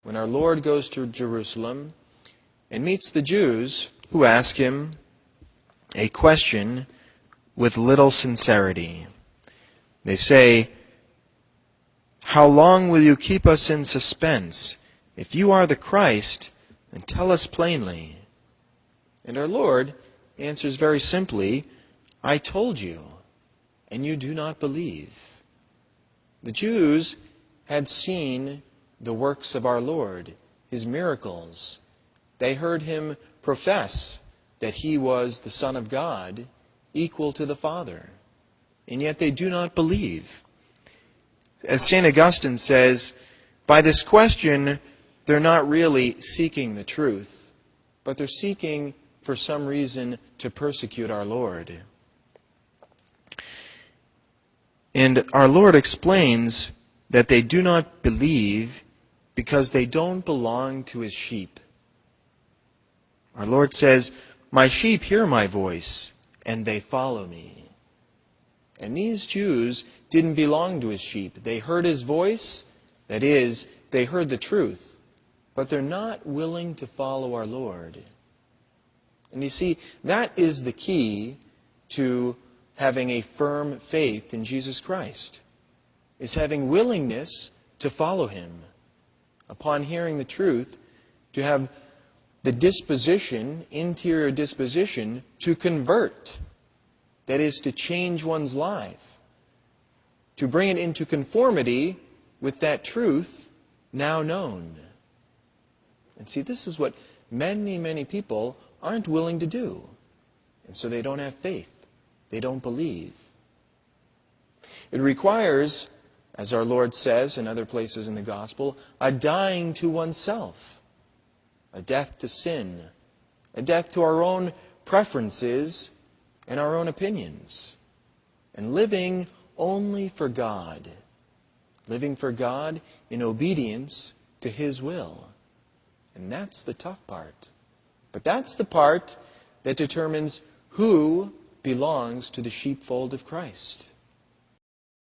when our Lord goes to Jerusalem and meets the Jews who ask him a question with little sincerity. They say, "How long will you keep us in suspense? If you are the Christ, then tell us plainly." And our Lord answers very simply, "I told you, and you do not believe." The Jews had seen the works of our Lord, his miracles. They heard him profess that he was the Son of God, equal to the Father. And yet they do not believe. As St. Augustine says, by this question, they're not really seeking the truth, but they're seeking for some reason to persecute our Lord. And our Lord explains that they do not believe because they don't belong to his sheep. Our Lord says, "My sheep hear my voice, and they follow me." And these Jews didn't belong to his sheep. They heard his voice, that is, they heard the truth, but they're not willing to follow our Lord. And you see, that is the key to having a firm faith in Jesus Christ, is having willingness to follow him. Upon hearing the truth, to have the disposition, interior disposition, to convert. That is, to change one's life. To bring it into conformity with that truth now known. And see, this is what many, many people aren't willing to do. And so they don't have faith. They don't believe. It requires, as our Lord says in other places in the Gospel, a dying to oneself, a death to sin, a death to our own preferences and our own opinions, and living only for God, living for God in obedience to his will. And that's the tough part. But that's the part that determines who belongs to the sheepfold of Christ.